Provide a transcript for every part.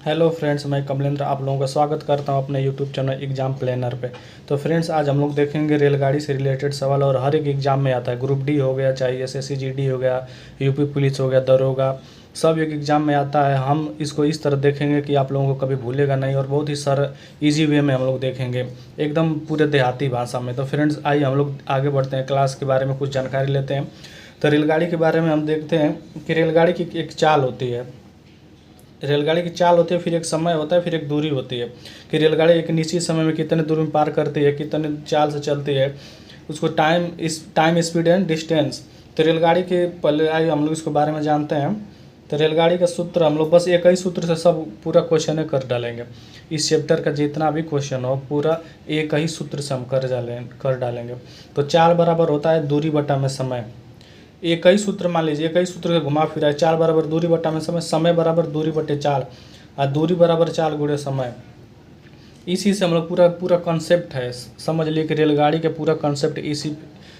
Hello friends, मैं कमलेंद्र आप लोगों का स्वागत करता हूं अपने यूट्यूब चैनल एग्ज़ाम प्लानर पे। तो फ्रेंड्स, आज हम लोग देखेंगे रेलगाड़ी से रिलेटेड सवाल। और हर एक एग्ज़ाम में आता है, ग्रुप डी हो गया, चाहे एसएससी जीडी हो गया, यूपी पुलिस हो गया, दरोगा, सब एक एग्ज़ाम में आता है। हम इसको इस तरह देखेंगे कि आप लोगों को कभी भूलेगा नहीं, और बहुत ही सरल ईजी वे में हम लोग देखेंगे, एकदम पूरे देहाती भाषा में। तो फ्रेंड्स, आइए हम लोग आगे बढ़ते हैं, क्लास के बारे में कुछ जानकारी लेते हैं। तो रेलगाड़ी के बारे में हम देखते हैं कि रेलगाड़ी की एक चाल होती है। रेलगाड़ी की चाल होती है, फिर एक समय होता है, फिर एक दूरी होती है कि रेलगाड़ी एक निश्चित समय में कितने दूरी में पार करती है, कितने चाल से चलती है, उसको टाइम स्पीड एंड डिस्टेंस। तो रेलगाड़ी के पहले आइए हम लोग इसके बारे में जानते हैं। तो रेलगाड़ी का सूत्र हम लोग बस एक ही सूत्र से सब पूरा क्वेश्चन कर डालेंगे। इस चैप्टर का जितना भी क्वेश्चन हो पूरा एक ही सूत्र से हम कर डालेंगे। तो चाल बराबर होता है दूरी बटा में समय। एक ही सूत्र मान लीजिए, एक ही सूत्र से घुमा फिरा है। चाल बराबर दूरी बटा में समय, समय बराबर दूरी बटे चाल, और दूरी बराबर चाल गुणे समय। इसी से हम लोग पूरा पूरा कॉन्सेप्ट है, समझ लिए कि रेलगाड़ी के पूरा कॉन्सेप्ट इसी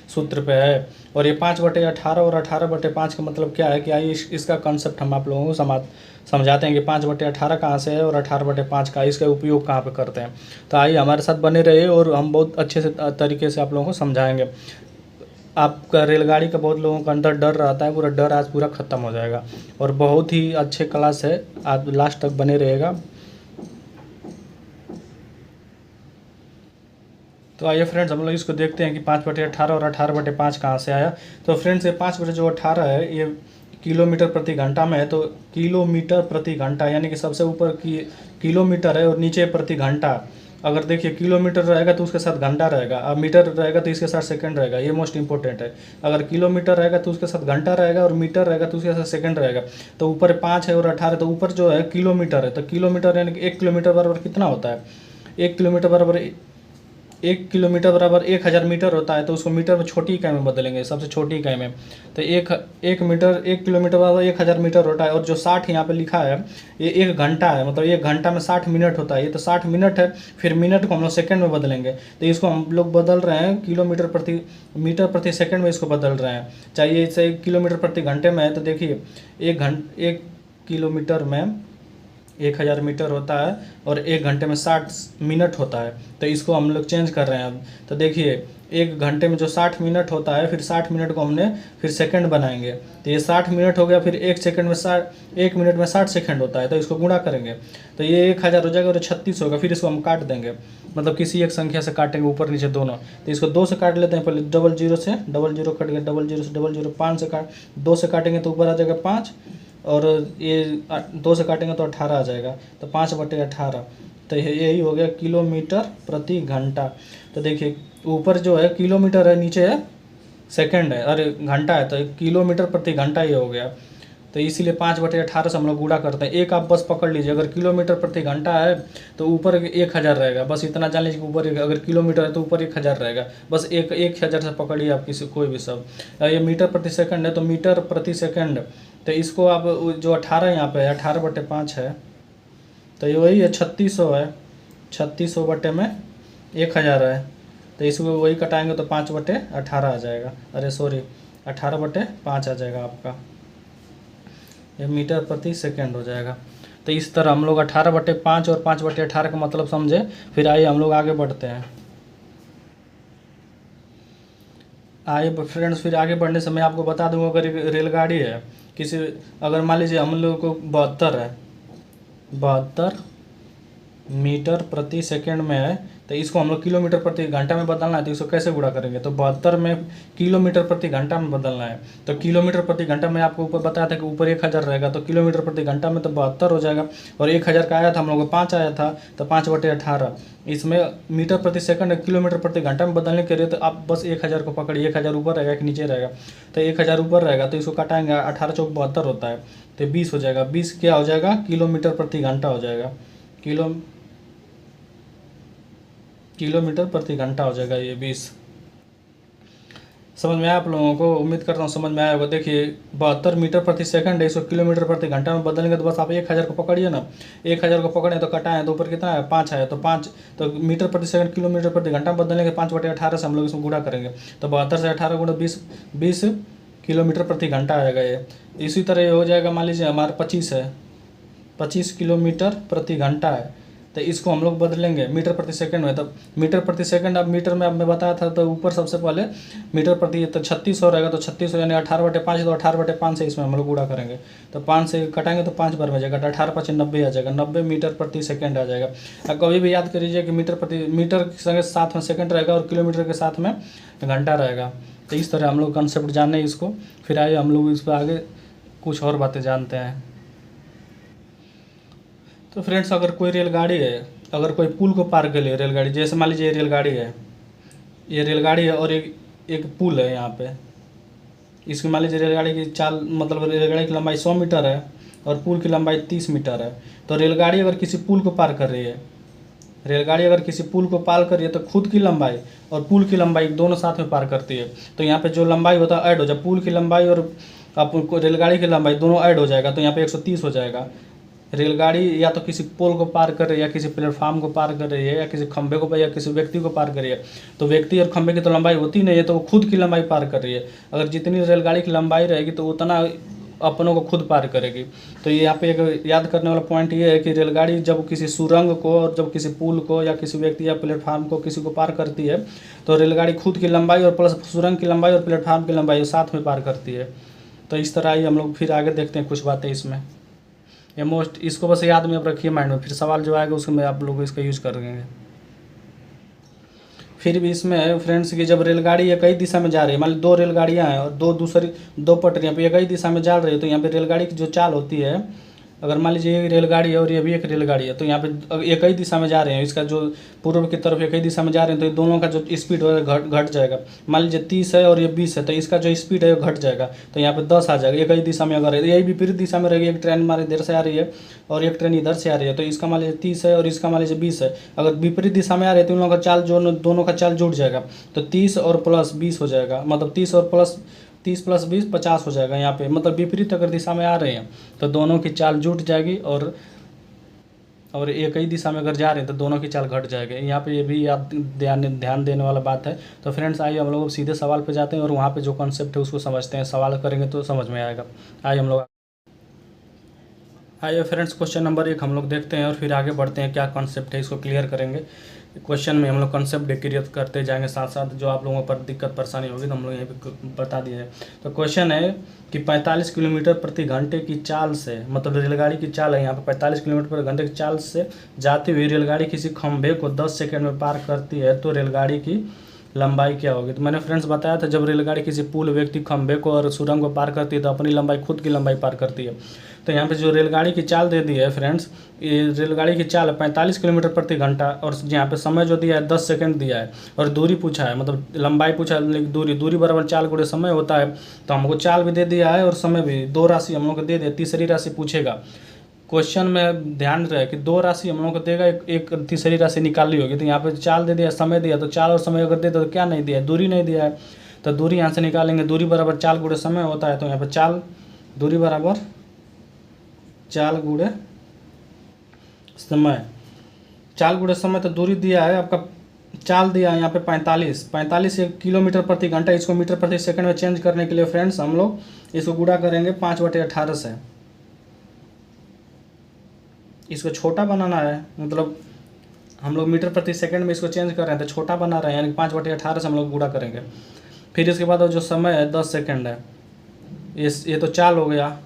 सूत्र पे है। और ये 5/18 और 18/5 का मतलब क्या है कि आइए इसका कॉन्सेप्ट हम आप लोगों को समझाते हैं कि 5/18 कहाँ से है और 18/5 का इसका उपयोग कहाँ पे करते हैं। तो आइए हमारे साथ बने रहिए और हम बहुत अच्छे से तरीके से आप लोगों को समझाएंगे। आपका रेलगाड़ी का बहुत लोगों का अंदर डर रहता है, पूरा डर आज पूरा ख़त्म हो जाएगा। और बहुत ही अच्छे क्लास है, आप लास्ट तक बने रहेगा। तो आइए फ्रेंड्स, हम लोग इसको देखते हैं कि 5/18 और 18/5 कहाँ से आया। तो फ्रेंड्स, ये 5/18 है, ये किलोमीटर प्रति घंटा में है। तो किलोमीटर प्रति घंटा यानी कि सबसे ऊपर की किलोमीटर है और नीचे प्रति घंटा। अगर देखिए किलोमीटर रहेगा तो उसके साथ घंटा रहेगा, और मीटर रहेगा तो इसके साथ सेकंड रहेगा। ये मोस्ट इंपॉर्टेंट है। अगर किलोमीटर रहेगा तो उसके साथ घंटा रहेगा, और मीटर रहेगा तो उसके साथ सेकंड रहेगा। तो ऊपर 5 है और 18, तो ऊपर जो है किलोमीटर है। तो किलोमीटर यानी कि 1 किलोमीटर बराबर कितना होता है? 1 किलोमीटर बराबर 1000 मीटर होता है। तो उसको मीटर में छोटी इकाई में बदलेंगे, सबसे छोटी इकाई में। तो एक किलोमीटर बराबर 1000 मीटर होता है। और जो 60 यहाँ पे लिखा है, ये 1 घंटा है, मतलब 1 घंटा में 60 मिनट होता है। ये तो 60 मिनट है, फिर मिनट को हम लोग सेकंड में बदलेंगे। तो इसको हम लोग बदल रहे हैं मीटर प्रति सेकंड में इसको बदल रहे हैं। चाहिए इसे किलोमीटर प्रति घंटे में है। तो देखिए 1 किलोमीटर में 1000 मीटर होता है, और 1 घंटे में 60 मिनट होता है। तो इसको हम लोग चेंज कर रहे हैं अब। तो देखिए 1 घंटे में जो 60 मिनट होता है, फिर 60 मिनट को हमने फिर सेकंड बनाएंगे। तो ये 60 मिनट हो गया, फिर 1 मिनट में 60 सेकंड होता है। तो इसको गुणा करेंगे तो ये 1000 हो जाएगा और 36 होगा। फिर इसको हम काट देंगे, मतलब किसी एक संख्या से काटेंगे, ऊपर नीचे दोनों। तो इसको 2 से काट लेते हैं पहले। 00 से 00 कट गया, 00 से 00, 5 से 2 से काटेंगे तो ऊपर आ जाएगा 5, और ये 2 से काटेंगे तो 18 आ जाएगा। तो 5/18। तो यही हो गया किलोमीटर प्रति घंटा। तो देखिए ऊपर जो है किलोमीटर है, नीचे है सेकंड है, अरे घंटा है। तो किलोमीटर प्रति घंटा ये हो गया। तो इसीलिए 5/18 से हम लोग गुणा करते हैं। एक आप बस पकड़ लीजिए, अगर किलोमीटर प्रति घंटा है तो ऊपर 1000 रहेगा। बस इतना जान लीजिए कि ऊपर अगर किलोमीटर है तो ऊपर 1000 रहेगा। बस 1000 से पकड़िए आप किसी कोई भी सब। ये मीटर प्रति सेकंड है, तो मीटर प्रति सेकंड। तो इसको आप जो 18 यहाँ पे है, 18/5 है, तो ये वही है 3600 है। 3600 बटे में 1000 है। तो इसको वही कटाएंगे तो 5/18 आ जाएगा। अरे सॉरी, 18/5 आ जाएगा आपका। ये मीटर प्रति सेकंड हो जाएगा। तो इस तरह हम लोग 18/5 और 5/18 का मतलब समझे। फिर आइए हम लोग आगे बढ़ते हैं। आइए फ्रेंड्स, फिर आगे बढ़ने से मैं आपको बता दूंगा, अगर रेलगाड़ी है किसी, अगर मान लीजिए हम लोग को 72 मीटर प्रति सेकंड में है, तो इसको हम लोग किलोमीटर प्रति घंटा में बदलना है। तो इसको कैसे गुणा करेंगे? तो 72 में किलोमीटर प्रति घंटा में बदलना है। तो किलोमीटर प्रति घंटा में आपको ऊपर बताया था कि ऊपर 1000 रहेगा, तो किलोमीटर प्रति घंटा में तो 72 हो जाएगा। और 1000 का आया था हम लोग को 5 आया था, तो 5/18। इसमें मीटर प्रति सेकंड किलोमीटर प्रति घंटा में बदलने के लिए तो आप बस 1000 को पकड़िए। 1000 ऊपर रहेगा कि नीचे रहेगा? तो 1000 ऊपर रहेगा, तो इसको काटाएंगे, 18 चौक 72 होता है, तो 20 हो जाएगा। 20 क्या हो जाएगा? किलोमीटर प्रति घंटा हो जाएगा। किलोमीटर प्रति घंटा हो जाएगा ये 20। समझ में आया आप लोगों को? उम्मीद करता हूँ समझ में आया होगा। देखिए 72 मीटर प्रति सेकंड है, इसको किलोमीटर प्रति घंटा में बदलेंगे तो बस आप 1000 को पकड़िए ना। 1000 को पकड़े तो कटाएं, तो ऊपर कितना है? 5 है। तो 5 तो मीटर प्रति सेकंड किलोमीटर प्रति घंटा में बदलेंगे 5/18 से हम लोग इसमें गुणा करेंगे। तो 72 से 18 गुणा 20 किलोमीटर प्रति घंटा आएगा ये। इसी तरह ये हो जाएगा, मान लीजिए हमारा 25 है, 25 किलोमीटर प्रति घंटा है, तो इसको हम लोग बदलेंगे मीटर प्रति सेकंड में। तो मीटर प्रति सेकंड, अब मीटर में अब मैं बताया था, तो ऊपर सबसे पहले मीटर प्रति, तो 3600 रहेगा, तो 3600 यानी 18/5, तो 18/5 से इसमें हम लोग गुणा करेंगे। तो 5 से कटाएंगे तो 5 बार में जाएगा, तो 18×5 90 आ जाएगा, 90 मीटर प्रति सेकंड आ जाएगा। अब कभी भी याद करिए कि मीटर के साथ में सेकंड रहेगा और किलोमीटर के साथ में घंटा रहेगा। तो इस तरह हम लोग कंसेप्ट जाने इसको। फिर आइए हम लोग इस पर आगे कुछ और बातें जानते हैं। तो फ्रेंड्स, अगर कोई रेलगाड़ी है, अगर कोई पुल को पार कर ले रेलगाड़ी, जैसे मान लीजिए रेलगाड़ी है, ये रेलगाड़ी है और एक पुल है यहाँ पे। इसकी मान लीजिए रेलगाड़ी की चाल, मतलब रेलगाड़ी की लंबाई 100 मीटर है और पुल की लंबाई 30 मीटर है। तो रेलगाड़ी अगर किसी पुल को पार कर रही है, रेलगाड़ी अगर किसी पुल को पार कर रही है, तो खुद की लंबाई और पुल की लंबाई दोनों साथ में पार करती है। तो यहाँ पे जो लंबाई होता है ऐड हो जाए, पुल की लंबाई और रेलगाड़ी की लंबाई दोनों ऐड हो जाएगा, तो यहाँ पे 130 हो जाएगा। रेलगाड़ी या तो किसी पोल को पार कर रही है, या किसी प्लेटफार्म को पार कर रही है, या किसी खंभे को, या किसी व्यक्ति को पार कर रही है, तो व्यक्ति और खंभे की तो लंबाई होती नहीं है, तो वो खुद की लंबाई पार कर रही है। अगर जितनी रेलगाड़ी की लंबाई रहेगी तो उतना अपनों को खुद पार करेगी। तो यहाँ पे एक याद करने वाला पॉइंट ये है कि रेलगाड़ी जब किसी सुरंग को, और जब किसी पुल को, या किसी व्यक्ति या प्लेटफार्म को किसी को पार करती है, तो रेलगाड़ी खुद की लंबाई और प्लस सुरंग की लंबाई और प्लेटफार्म की लंबाई साथ में पार करती है। तो इस तरह ही हम लोग फिर आगे देखते हैं कुछ बातें इसमें। ये मोस्ट, इसको बस याद में अब रखिए माइंड में, फिर सवाल जो आएगा उसमें आप लोग इसका यूज़ करेंगे। फिर भी इसमें फ्रेंड्स की जब रेलगाड़ी एक ही दिशा में जा रही है, मान ली 2 रेलगाड़ियाँ हैं और दो पटरियाँ पे एक ही दिशा में जा रही है, तो यहाँ पे रेलगाड़ी की जो चाल होती है, अगर मान लीजिए ये रेलगाड़ी है और ये भी एक रेलगाड़ी है, तो यहाँ पे एक ही दिशा में जा रहे हैं, इसका जो पूर्व की तरफ एक ही दिशा में जा रहे हैं, तो दोनों का जो स्पीड है घट जाएगा। मान लीजिए 30 है और ये 20 है, तो इसका जो स्पीड है वो घट जाएगा, तो यहाँ पे 10 आ जाएगा। एक ही दिशा में अगर है, यही विपरीत दिशा में रहेगी, एक ट्रेन हमारे इधर से आ रही है और एक ट्रेन इधर से आ रही है, तो इसका मान लीजिए 30 है और इसका मान लीजिए 20 है। अगर विपरीत दिशा में आ रहे हैं तो उन लोगों का चाल, जो दोनों का चाल जुड़ जाएगा, तो 30 और प्लस 20 हो जाएगा, मतलब 30 प्लस 20 50 हो जाएगा। यहाँ पे मतलब विपरीत अगर दिशा में आ रहे हैं तो दोनों की चाल जुट जाएगी, और एक ही दिशा में अगर जा रहे हैं तो दोनों की चाल घट जाएगी। यहाँ पे ये भी आप ध्यान देने वाला बात है। तो फ्रेंड्स, आइए हम लोग सीधे सवाल पे जाते हैं और वहाँ पे जो कॉन्सेप्ट है उसको समझते हैं। सवाल करेंगे तो समझ में आएगा। आइए फ्रेंड्स, क्वेश्चन नंबर 1 हम लोग देखते हैं और फिर आगे बढ़ते हैं, क्या कॉन्सेप्ट है इसको क्लियर करेंगे। क्वेश्चन में हम लोग कॉन्सेप्ट क्लियर करते जाएंगे, साथ साथ जो आप लोगों पर दिक्कत परेशानी होगी तो हम लोग यहाँ पे बता दिए हैं। तो क्वेश्चन है कि 45 किलोमीटर प्रति घंटे की चाल से, मतलब रेलगाड़ी की चाल है यहाँ पे 45 किलोमीटर प्रति घंटे की चाल से जाती हुई रेलगाड़ी किसी खंभे को 10 सेकंड में पार करती है, तो रेलगाड़ी की लंबाई क्या होगी। तो मैंने फ्रेंड्स बताया था, जब रेलगाड़ी किसी पुल, व्यक्ति, खंभे को और सुरंग को पार करती है तो अपनी लंबाई, खुद की लंबाई पार करती है। तो यहाँ पे जो रेलगाड़ी की चाल दे दी है फ्रेंड्स, ये रेलगाड़ी की चाल है 45 किलोमीटर प्रति घंटा, और यहाँ पे समय जो दिया है 10 सेकंड दिया है, और दूरी पूछा है, मतलब लंबाई पूछा है, लेकिन दूरी बराबर चाल गुणे समय होता है। तो हमको चाल भी दे दिया है और समय भी, 2 राशि हम लोग को दे दिया, तीसरी राशि पूछेगा। क्वेश्चन में ध्यान रहे कि 2 राशि हम लोग को देगा, एक तीसरी राशि निकालनी होगी। तो यहाँ पे चाल दे दिया, समय दिया, तो चाल और समय अगर दे दो तो क्या नहीं दिया है, दूरी नहीं दिया है, तो दूरी यहाँ से निकालेंगे। दूरी बराबर चाल गुणे समय होता है, तो यहाँ पर दूरी बराबर चाल गुणे समय, चाल गुणे समय, तो दूरी दिया है आपका, चाल दिया है यहाँ पे 45 किलोमीटर प्रति घंटा। इसको मीटर प्रति सेकंड में चेंज करने के लिए फ्रेंड्स हम लोग इसको गुणा करेंगे 5/18 से। इसको छोटा बनाना है, मतलब हम लोग मीटर प्रति सेकंड में इसको चेंज कर रहे हैं तो छोटा बना रहे हैं, यानी 5/18 से हम लोग गुणा करेंगे। फिर इसके बाद जो समय है 10 सेकंड है, ये तो चाल हो गया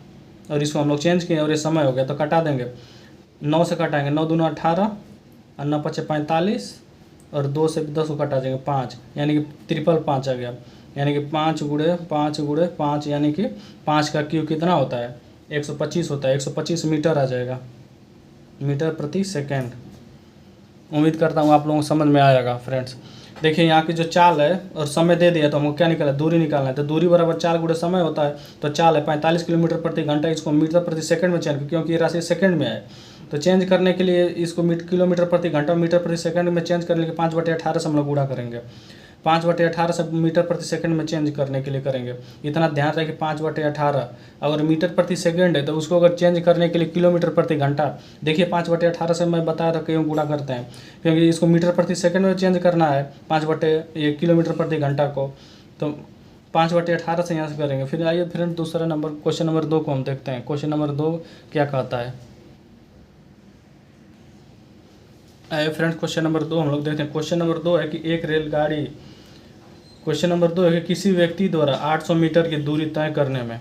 और इसको हम लोग चेंज किए और ये समय हो गया, तो कटा देंगे, 9 से कटाएंगे, 9 दूना 18 और 9 पचे 45 और 2 से 10 को कटा देंगे 5, यानी कि 555 आ गया, यानी कि 5 गुणे 5, यानी कि 5 का क्यू कितना होता है, 125 होता है, 125 मीटर आ जाएगा, मीटर प्रति सेकेंड। उम्मीद करता हूँ आप लोगों को समझ में आएगा फ्रेंड्स। देखिए यहाँ की जो चाल है और समय दे दिया, तो हमको क्या निकालना है, दूरी निकालना है। तो दूरी बराबर चाल गुणे समय होता है, तो चाल है 45 किलोमीटर प्रति घंटा, इसको मीटर प्रति सेकंड में चेंज, क्योंकि ये राशि सेकंड में है, तो चेंज करने के लिए इसको किलोमीटर प्रति घंटा मीटर प्रति सेकंड में चेंज करने के 5/18 से हम लोग गुणा करेंगे। 5/18 से मीटर प्रति सेकंड में चेंज करने के लिए करेंगे। इतना ध्यान रहे कि 5/18 अगर मीटर प्रति सेकंड है तो उसको अगर चेंज करने के लिए किलोमीटर प्रति घंटा, देखिए 5/18 से मैं बताया था क्यों गुणा करते हैं, क्योंकि इसको मीटर प्रति सेकंड में चेंज करना है 5/1 किलोमीटर प्रति घंटा को, तो 5/18 से यहाँ से करेंगे। फिर आइए फ्रेंड दूसरा नंबर, क्वेश्चन नंबर 2 को हम देखते हैं। क्वेश्चन नंबर 2 क्या कहता है, आइए फ्रेंड्स, क्वेश्चन नंबर 2 हम लोग देखते हैं। क्वेश्चन नंबर 2 है कि एक रेलगाड़ी क्वेश्चन नंबर 2 है कि किसी व्यक्ति द्वारा 800 मीटर की दूरी तय करने में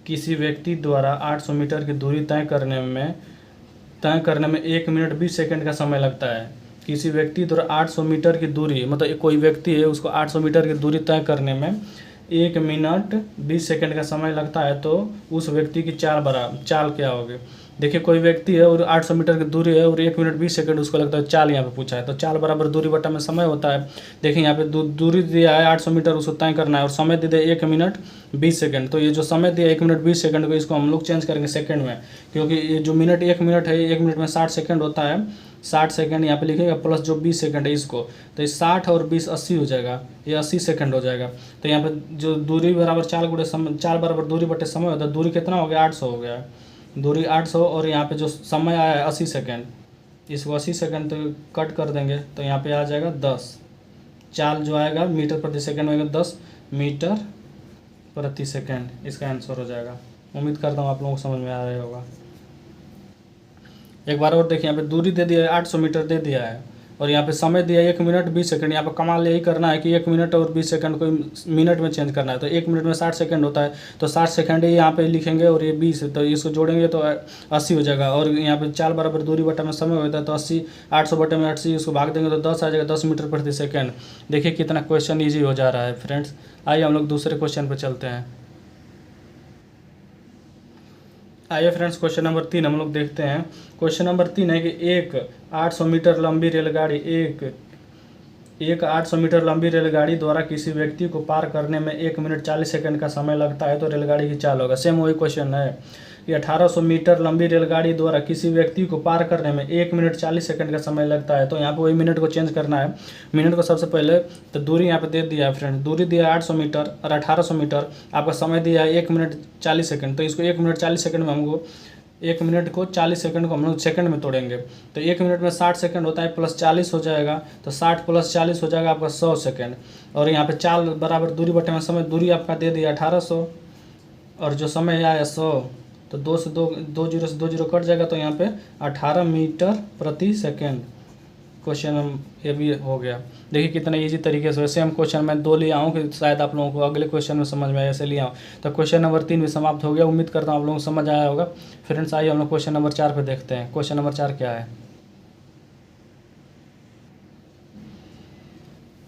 किसी व्यक्ति द्वारा 800 मीटर की दूरी तय करने में 1 मिनट 20 सेकंड का समय लगता है। किसी व्यक्ति द्वारा 800 मीटर की दूरी, मतलब कोई व्यक्ति है, उसको 800 मीटर की दूरी तय करने में 1 मिनट 20 सेकंड का समय लगता है, तो उस व्यक्ति की चाल क्या होगी। देखिए, कोई व्यक्ति है और 800 मीटर की दूरी है और 1 मिनट 20 सेकंड उसको लगता है, चाल यहाँ पे पूछा है, तो चाल बराबर दूरी बटा में समय होता है। देखिए यहाँ पे दूरी दिया है 800 मीटर, उसको तय करना है, और समय दे दिया 1 मिनट 20 सेकंड। तो ये जो समय दिया 1 मिनट 20 सेकंड को, इसको हम लोग चेंज करेंगे सेकंड में, क्योंकि ये जो 1 मिनट है, 1 मिनट में 60 सेकंड होता है। 60 सेकंड यहाँ पे लिखेगा, प्लस जो 20 सेकंड है इसको, तो ये 60 और 20 80 हो जाएगा, ये 80 सेकंड हो जाएगा। तो यहाँ पे जो दूरी बराबर चाल गुणे समय, चाल बराबर दूरी बटे समय होता है। दूरी कितना हो गया, 800 हो गया, दूरी 800, और यहाँ पे जो समय आया है 80 सेकंड, इसको 80 सेकंड तो कट कर देंगे, तो यहाँ पे आ जाएगा 10। चाल जो आएगा मीटर प्रति सेकंड में 10 मीटर प्रति सेकंड, इसका आंसर हो जाएगा। उम्मीद करता हूँ आप लोगों को समझ में आ रहा होगा। एक बार और देखिए, यहाँ पे दूरी दे दिया है 800 मीटर दे दिया है, और यहाँ पे समय दिया है 1 मिनट 20 सेकंड। यहाँ पे कमाल यही करना है कि 1 मिनट और 20 सेकंड को मिनट में चेंज करना है। तो 1 मिनट में 60 सेकंड होता है, तो 60 सेकंड ही यहाँ पे लिखेंगे, और ये 20, तो इसको जोड़ेंगे तो 80 हो जाएगा। और यहाँ पे चाल बराबर दूरी बटा में समय होता है, तो 80 800 बटे में 80, इसको भाग देंगे तो 10 आ जाएगा, 10 मीटर प्रति सेकंड। देखिए कितना क्वेश्चन ईजी हो जा रहा है फ्रेंड्स। आइए हम लोग दूसरे क्वेश्चन पर चलते हैं। आइए फ्रेंड्स, क्वेश्चन नंबर 3 हम लोग देखते हैं। क्वेश्चन नंबर 3 है कि एक 800 मीटर लंबी रेलगाड़ी एक 800 मीटर लंबी रेलगाड़ी द्वारा किसी व्यक्ति को पार करने में 1 मिनट 40 सेकंड का समय लगता है, तो रेलगाड़ी की चाल होगा। सेम वही क्वेश्चन है कि 1800 मीटर लंबी रेलगाड़ी द्वारा किसी व्यक्ति को पार करने में 1 मिनट 40 सेकंड का समय लगता है, तो यहाँ पे वही मिनट को चेंज करना है। मिनट को सबसे पहले, तो दूरी यहाँ पे दे दिया है फ्रेंड, दूरी दिया है 800 मीटर और 1800 मीटर, आपका समय दिया है 1 मिनट 40 सेकंड। तो इसको 1 मिनट 40 सेकंड में हमको 1 मिनट को 40 सेकंड को हम लोग सेकंड में तोड़ेंगे, तो 1 मिनट में 60 सेकंड होता है, प्लस 40 हो जाएगा, तो 60 प्लस 40 हो जाएगा आपका 100 सेकंड। और यहाँ पे चाल बराबर दूरी बटे में समय, दूरी आपका दे दिया 1800 और जो समय आया 100, तो 2 से 2 जीरो से 2 जीरो कट जाएगा, तो यहाँ पे 18 मीटर प्रति सेकंड। क्वेश्चन ये भी हो गया। देखिए कितना इजी तरीके से। वैसे हम क्वेश्चन मैं 2 ले आऊँ कि शायद आप लोगों को अगले क्वेश्चन में समझ में आए, ऐसे ले आऊँ। तो क्वेश्चन नंबर 3 भी समाप्त हो गया। उम्मीद करता हूँ आप लोगों को समझ आया होगा। फ्रेंड्स आइए हम लोग क्वेश्चन नंबर 4 पे देखते हैं। क्वेश्चन नंबर 4 क्या है।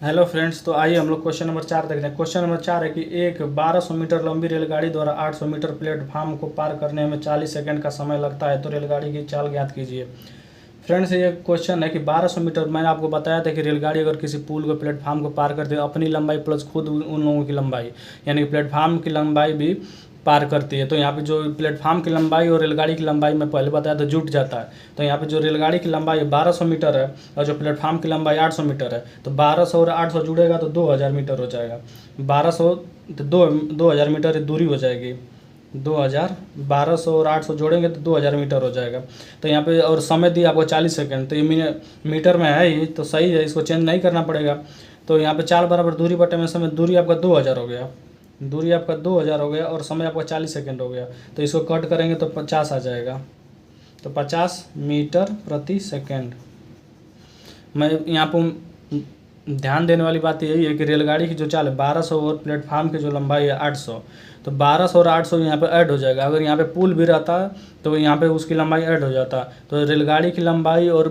हेलो फ्रेंड्स, तो आइए हम लोग क्वेश्चन नंबर 4 देखते हैं। क्वेश्चन नंबर 4 है कि एक 1200 मीटर लंबी रेलगाड़ी द्वारा 800 मीटर प्लेटफार्म को पार करने में 40 सेकंड का समय लगता है, तो रेलगाड़ी की चाल ज्ञात कीजिए। फ्रेंड्स ये क्वेश्चन है कि 1200 मीटर, मैंने आपको बताया था कि रेलगाड़ी अगर किसी पुल को प्लेटफार्म को पार करती है, अपनी लंबाई प्लस खुद उन लोगों की लंबाई, यानी कि प्लेटफार्म की लंबाई भी पार करती है। तो यहाँ पे जो प्लेटफार्म की लंबाई और रेलगाड़ी की लंबाई मैं पहले बताया था जुट जाता है। तो यहाँ पे जो रेलगाड़ी की लंबाई 1200 मीटर है और जो प्लेटफार्म की लंबाई 800 मीटर है, तो 1200 और 800 जुड़ेगा तो 2000 मीटर हो जाएगा। 1200 तो 2000 मीटर दूरी हो जाएगी। 1200 और 800 जोड़ेंगे तो 2000 मीटर हो जाएगा। तो यहाँ पे और समय दिया आपको 40 सेकंड, तो ये मीटर में है ही, तो सही है, इसको चेंज नहीं करना पड़ेगा। तो यहाँ पे चाल बराबर दूरी बटे में समय, दूरी आपका 2000 हो गया, दूरी आपका 2000 हो गया और समय आपका 40 सेकंड हो गया। तो इसको कट करेंगे तो 50 आ जाएगा, तो 50 मीटर प्रति सेकंड। मैं यहाँ पर ध्यान देने वाली बात यही है कि रेलगाड़ी की जो चाल है 1200 और प्लेटफार्म की जो लंबाई है 800, तो 1200 और 800 यहाँ पे ऐड हो जाएगा। अगर यहाँ पे पुल भी रहता तो यहाँ पे उसकी लंबाई ऐड हो जाता। तो रेलगाड़ी की लंबाई और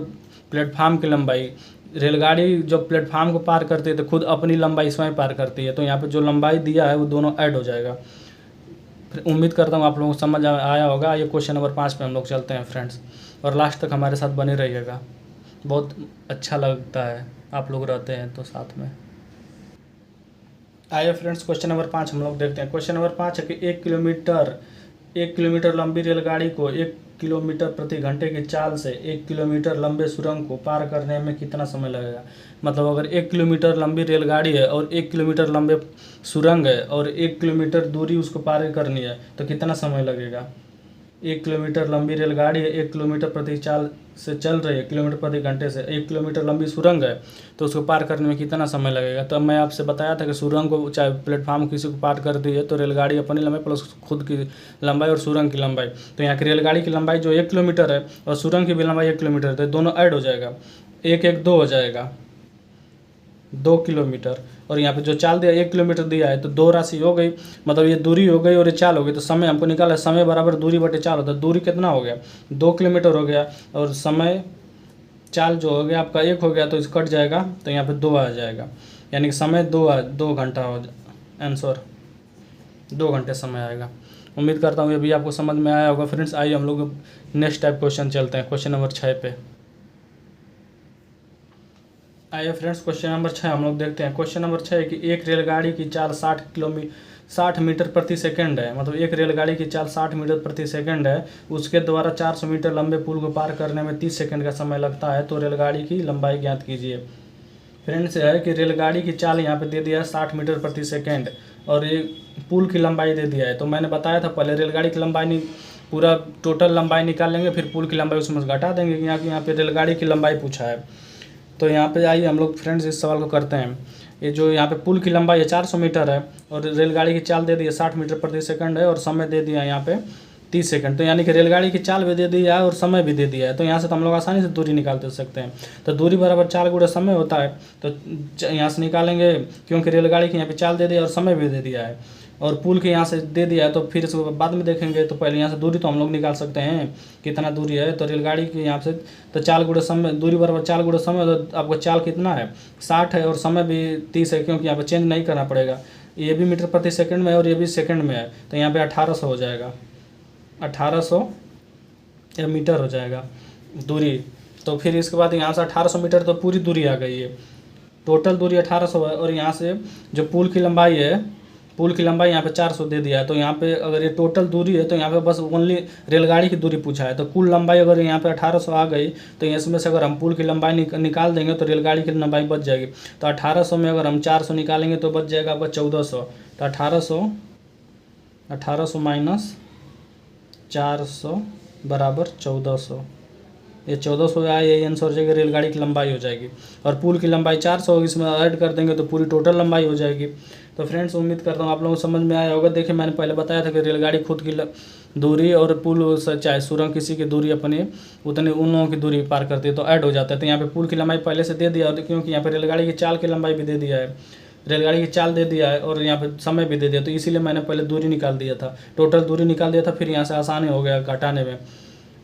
प्लेटफार्म की लंबाई, रेलगाड़ी जब प्लेटफार्म को पार करती है तो खुद अपनी लंबाई स्वयं पार करती है, तो यहाँ पे जो लंबाई दिया है वो दोनों ऐड हो जाएगा। उम्मीद करता हूँ आप लोगों को समझ आया होगा। ये क्वेश्चन नंबर 5 पे हम लोग चलते हैं फ्रेंड्स, और लास्ट तक हमारे साथ बने रहिएगा, बहुत अच्छा लगता है आप लोग रहते हैं तो साथ में। आइए फ्रेंड्स, क्वेश्चन नंबर 5 हम लोग देखते हैं। क्वेश्चन नंबर 5 है कि 1 किलोमीटर लंबी रेलगाड़ी को 1 किलोमीटर प्रति घंटे की चाल से 1 किलोमीटर लंबे सुरंग को पार करने में कितना समय लगेगा। मतलब अगर 1 किलोमीटर लंबी रेलगाड़ी है और 1 किलोमीटर लंबे सुरंग है और 1 किलोमीटर दूरी उसको पार करनी है, तो कितना समय लगेगा। 1 किलोमीटर लंबी रेलगाड़ी है, 1 किलोमीटर प्रति चाल से चल रही है, किलोमीटर प्रति घंटे से, 1 किलोमीटर लंबी सुरंग है, तो उसको पार करने में कितना समय लगेगा। तो मैं आपसे बताया था कि सुरंग को चाहे प्लेटफार्म किसी को पार करती है तो रेलगाड़ी अपनी लंबाई प्लस खुद की लंबाई और सुरंग की लंबाई। तो यहाँ की रेलगाड़ी की लंबाई जो 1 किलोमीटर है और सुरंग की भी लंबाई 1 किलोमीटर है, तो दोनों ऐड हो जाएगा। एक एक दो हो जाएगा, 2 किलोमीटर। और यहाँ पे जो चाल दिया 1 किलोमीटर दिया है, तो दो राशि हो गई, मतलब ये दूरी हो गई और ये चाल हो गई। तो समय हमको निकाला है, समय बराबर दूरी बटे चाल होता है। दूरी कितना हो गया, 2 किलोमीटर हो गया, और समय चाल जो हो गया आपका 1 हो गया, तो इस कट जाएगा, तो यहाँ पे 2 आ जाएगा, यानी कि समय 2 घंटा हो आंसर 2 घंटे समय आएगा। उम्मीद करता हूँ ये भी आपको समझ में आया होगा फ्रेंड्स। आइए हम लोग नेक्स्ट टाइप क्वेश्चन चलते हैं, क्वेश्चन नंबर 6 पे। आइए फ्रेंड्स, क्वेश्चन नंबर 6 हम लोग देखते हैं। क्वेश्चन नंबर 6 है कि एक रेलगाड़ी की चाल 60 मीटर प्रति सेकंड है, मतलब एक रेलगाड़ी की चाल 60 मीटर प्रति सेकंड है, उसके द्वारा 400 मीटर लंबे पुल को पार करने में 30 सेकंड का समय लगता है, तो रेलगाड़ी की लंबाई ज्ञात कीजिए। फ्रेंड्स है कि रेलगाड़ी की चाल यहाँ पे दे दिया है 60 मीटर प्रति सेकंड, और ये पुल की लंबाई दे दिया है। तो मैंने बताया था पहले, रेलगाड़ी की लंबाई नहीं, पूरा टोटल लंबाई निकाल लेंगे, फिर पुल की लंबाई उसमें से घटा देंगे। यहाँ पे रेलगाड़ी की लंबाई पूछा है, तो यहाँ पे आइए हम लोग फ्रेंड्स इस सवाल को करते हैं। ये जो यहाँ पे पुल की लंबाई है 400 मीटर है, और रेलगाड़ी की चाल दे दी है 60 मीटर प्रति सेकंड है, और समय दे दिया है यहाँ पे 30 सेकंड। तो यानी कि रेलगाड़ी की चाल भी दे दिया है और समय भी दे दिया है, तो यहाँ से तो हम लोग आसानी से दूरी निकाल दे सकते हैं। तो दूरी बराबर चाल गुणा समय होता है, तो यहाँ से निकालेंगे, क्योंकि रेलगाड़ी की यहाँ पे चाल दे दिया और समय भी दे दिया है, और पुल के यहाँ से दे दिया है, तो फिर इसको बाद में देखेंगे। तो पहले यहाँ से दूरी तो हम लोग निकाल सकते हैं, कितना दूरी है। तो रेलगाड़ी के यहाँ से तो चाल गुणा समय, दूरी बराबर चाल गुणा समय, तो आपको चाल कितना है 60 है, और समय भी 30 है, क्योंकि यहाँ पे चेंज नहीं करना पड़ेगा। ये भी मीटर प्रति सेकंड में है और ये भी सेकंड में है, तो यहाँ पे 1800 हो जाएगा, 1800 मीटर हो जाएगा दूरी। तो फिर इसके बाद यहाँ से 1800 मीटर तो पूरी दूरी आ गई है, टोटल दूरी 1800 है। और यहाँ से जो पुल की लंबाई है, पुल की लंबाई यहाँ पे 400 दे दिया है, तो यहाँ पे अगर ये टोटल दूरी है, तो यहाँ पे बस ओनली रेलगाड़ी की दूरी पूछा है। तो कुल लंबाई अगर यहाँ पे 1800 आ गई, तो इसमें से अगर हम पुल की लंबाई निकाल देंगे, तो रेलगाड़ी की लंबाई बच जाएगी। तो 1800 में अगर हम 400 निकालेंगे, तो बच जाएगा आपका 1400। तो 1800 माइनस 400 बराबर 1400, ये 1400 आया, ये आंसर हो जाएगी, रेलगाड़ी की लंबाई हो जाएगी। और पुल की लंबाई 400 होगी, इसमें ऐड कर देंगे तो पूरी टोटल लंबाई हो जाएगी। तो फ्रेंड्स उम्मीद करता हूँ आप लोगों को समझ में आया होगा। देखिए मैंने पहले बताया था कि रेलगाड़ी खुद की दूरी और पुल से चाहे सुरंग किसी की दूरी अपनी उतनी उन लोगों की दूरी पार करती है, तो ऐड हो जाता है। तो यहाँ पे पुल की लंबाई पहले से दे दिया, और क्योंकि यहाँ पे रेलगाड़ी की चाल की लंबाई भी दे दिया है, रेलगाड़ी की चाल दे दिया है, और यहाँ पे समय भी दे दिया, तो इसीलिए मैंने पहले दूरी निकाल दिया था, टोटल दूरी निकाल दिया था, फिर यहाँ से आसानी हो गया घटाने में।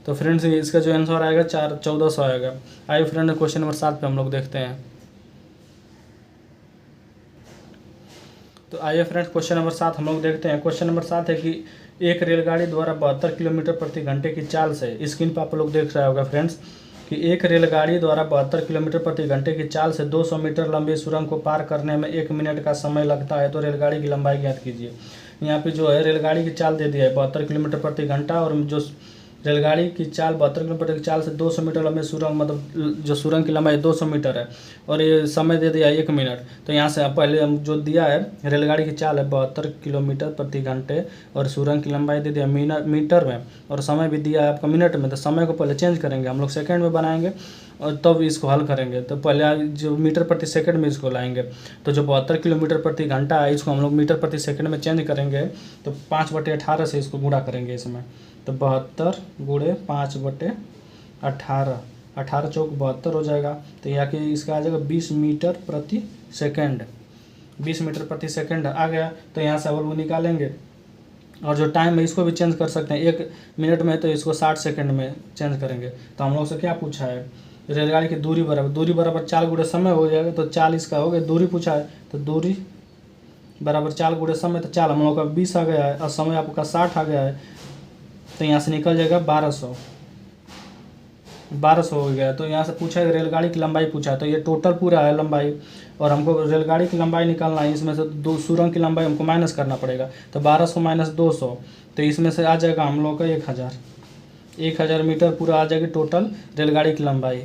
तो फ्रेंड्स इसका जो आंसर आएगा 1400 आएगा। आइए फ्रेंड क्वेश्चन नंबर 7 पे हम लोग देखते हैं। तो आइए फ्रेंड्स क्वेश्चन नंबर 7 हम लोग देखते हैं। क्वेश्चन नंबर 7 है कि एक रेलगाड़ी द्वारा 72 किलोमीटर प्रति घंटे की चाल से, स्क्रीन पर आप लोग देख रहे होगा फ्रेंड्स, कि एक रेलगाड़ी द्वारा 72 किलोमीटर प्रति घंटे की चाल से 200 मीटर लंबी सुरंग को पार करने में 1 मिनट का समय लगता है, तो रेलगाड़ी की लंबाई ज्ञात कीजिए। यहाँ पे जो है रेलगाड़ी की चाल दे दिया है 72 किलोमीटर प्रति घंटा, और जो रेलगाड़ी की चाल 72 किलोमीटर की चाल से 200 मीटर लंबे सुरंग, मतलब जो सुरंग की लंबाई 200 मीटर है, और ये समय दे दिया है 1 मिनट। तो यहाँ से पहले हम जो दिया है, रेलगाड़ी की चाल है 72 किलोमीटर प्रति घंटे, और सुरंग की लंबाई दे दिया मीटर में, और समय भी दिया है आपका मिनट में। तो समय को पहले चेंज करेंगे हम लोग, सेकंड में बनाएंगे और तब इसको हल करेंगे। तो पहले जो मीटर प्रति सेकंड में इसको लाएंगे, तो जो 72 किलोमीटर प्रति घंटा है, इसको हम लोग मीटर प्रति सेकंड में चेंज करेंगे, तो 5/18 से इसको गुणा करेंगे इसमें। तो 72 गुणे 5/18, 18 चौक 72 हो जाएगा। तो यहाँ के इसका आ जाएगा 20 मीटर प्रति सेकंड, 20 मीटर प्रति सेकंड आ गया। तो यहाँ से अब वो निकालेंगे, और जो टाइम है इसको भी चेंज कर सकते हैं, 1 मिनट में तो इसको 60 सेकंड में चेंज करेंगे। तो हम लोग से क्या पूछा है, रेलगाड़ी की दूरी बराबर चाल गुणे समय हो जाएगा। तो चाल इसका हो गया, दूरी पूछा है, तो दूरी बराबर चाल गुणे समय, तो चाल हम लोग का 20 आ गया है, और समय आपका 60 आ गया है। तो यहाँ से निकल जाएगा 1200 हो गया। तो यहाँ से पूछा है रेलगाड़ी की लंबाई पूछा है, तो ये टोटल पूरा है लंबाई, और हमको रेलगाड़ी की लंबाई निकालना है, इसमें से दो सुरंग की लंबाई हमको माइनस करना पड़ेगा। तो 1200 माइनस 200, तो इसमें से आ जाएगा हम लोग का 1000 मीटर पूरा आ जाएगी टोटल रेलगाड़ी की लंबाई।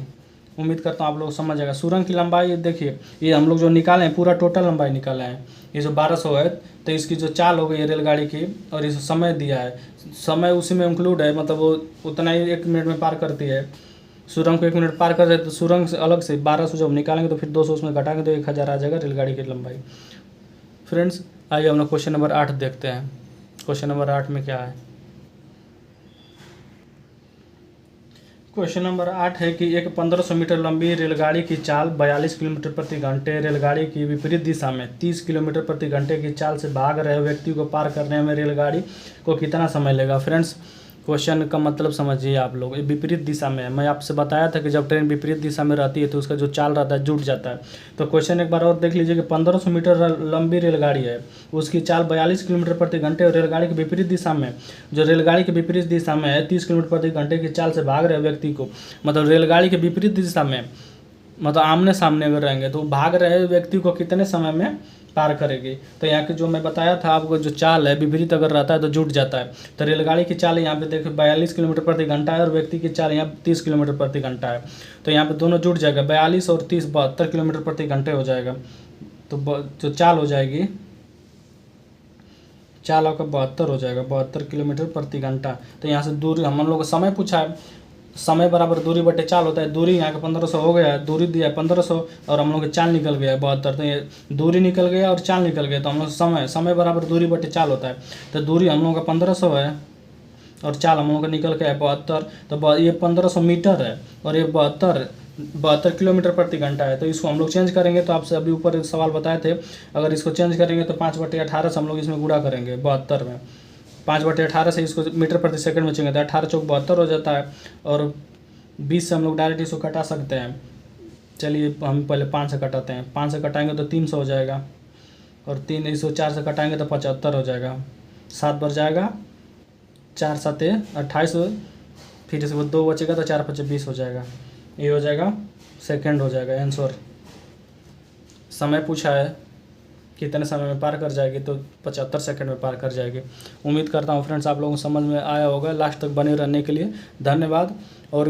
उम्मीद करता हूँ आप लोग समझ जाएगा। सुरंग की लंबाई देखिए, ये हम लोग जो निकाले हैं पूरा टोटल लंबाई निकाले हैं, ये जो 1200 है, तो इसकी जो चाल हो गई है रेलगाड़ी की, और इस समय दिया है, समय उसी में इंक्लूड है, मतलब वो उतना ही 1 मिनट में पार करती है। सुरंग को 1 मिनट पार कर रहे, तो सुरंग से अलग से 1200 जब निकालेंगे, तो फिर 200 उसमें घटाएंगे, तो 1000 आ जाएगा रेलगाड़ी की लंबाई। फ्रेंड्स आइए हम लोग क्वेश्चन नंबर 8 देखते हैं। क्वेश्चन नंबर 8 में क्या है। क्वेश्चन नंबर 8 है कि एक 1500 मीटर लंबी रेलगाड़ी की चाल 42 किलोमीटर प्रति घंटे रेलगाड़ी की विपरीत दिशा में 30 किलोमीटर प्रति घंटे की चाल से भाग रहे व्यक्ति को पार करने में रेलगाड़ी को कितना समय लेगा। फ्रेंड्स, क्वेश्चन का मतलब समझिए आप लोग, ये विपरीत दिशा में है। मैं आपसे बताया था कि जब ट्रेन विपरीत दिशा में रहती है तो उसका जो चाल रहता है जुट जाता है। तो क्वेश्चन एक बार और देख लीजिए कि 1500 मीटर लंबी रेलगाड़ी है, उसकी चाल 42 किलोमीटर प्रति घंटे और रेलगाड़ी के विपरीत दिशा में, जो रेलगाड़ी के विपरीत दिशा में है 30 किलोमीटर प्रति घंटे की चाल से भाग रहे व्यक्ति को, मतलब रेलगाड़ी के विपरीत दिशा में, मतलब आमने सामने अगर रहेंगे तो भाग रहे व्यक्ति को कितने समय में पार करेगी। तो यहाँ के जो मैं बताया था आपको, जो चाल है विपरीत अगर रहता है तो जुट जाता है। तो रेलगाड़ी की चाल यहाँ पे देखिए 42 किलोमीटर प्रति घंटा है और व्यक्ति की चाल यहाँ 30 किलोमीटर प्रति घंटा है। तो यहाँ पे दोनों जुट जाएगा, 42 और 30 72 किलोमीटर प्रति घंटे हो जाएगा। तो जो चाल हो जाएगी, चाल आपका 72 हो जाएगा, 72 किलोमीटर प्रति घंटा। तो यहाँ से दूरी हम लोग को समय पूछा है, समय बराबर दूरी बटे चाल होता है। दूरी यहाँ का 1500 हो गया है, दूरी दिया है 1500 और हम लोग की चाल निकल गया है 72। तो ये दूरी निकल गया और चाल निकल गया, तो हम लोग समय बराबर दूरी बटे चाल होता है। तो दूरी हम लोग का 1500 है और चाल हम लोग का निकल गया है 72। तो ये 1500 मीटर है और ये 72 किलोमीटर प्रति घंटा है। तो इसको हम लोग चेंज करेंगे, तो आपसे अभी ऊपर सवाल बताए थे, अगर इसको चेंज करेंगे तो 5/18 से हम लोग इसमें गुणा करेंगे 72 में। 5/18 से इसको मीटर प्रति सेकंड में चेंगे तो 18 चौक 72 हो जाता है और 20 से हम लोग डायरेक्ट इसको कटा सकते हैं। चलिए हम पहले 5 से कटाते हैं, 5 से कटाएंगे तो 300 हो जाएगा और 4 से कटाएंगे तो 75 हो जाएगा। 7 बढ़ जाएगा, 4 7 28, फिर इसको 2 बचेगा तो 4 5 20 हो जाएगा। ये हो जाएगा सेकंड हो जाएगा आंसर। समय पूछा है कितने समय में पार कर जाएगी, तो 75 सेकंड में पार कर जाएगी। उम्मीद करता हूँ फ्रेंड्स आप लोगों को समझ में आया होगा। लास्ट तक बने रहने के लिए धन्यवाद। और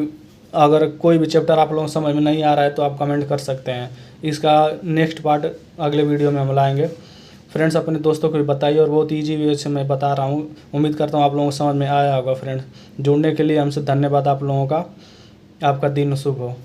अगर कोई भी चैप्टर आप लोगों को समझ में नहीं आ रहा है तो आप कमेंट कर सकते हैं, इसका नेक्स्ट पार्ट अगले वीडियो में हम लाएंगे। फ्रेंड्स अपने दोस्तों को भी बताइए और बहुत ईजी वे से मैं बता रहा हूँ। उम्मीद करता हूँ आप लोगों को समझ में आया होगा। फ्रेंड्स जुड़ने के लिए हमसे धन्यवाद आप लोगों का। आपका दिन शुभ हो।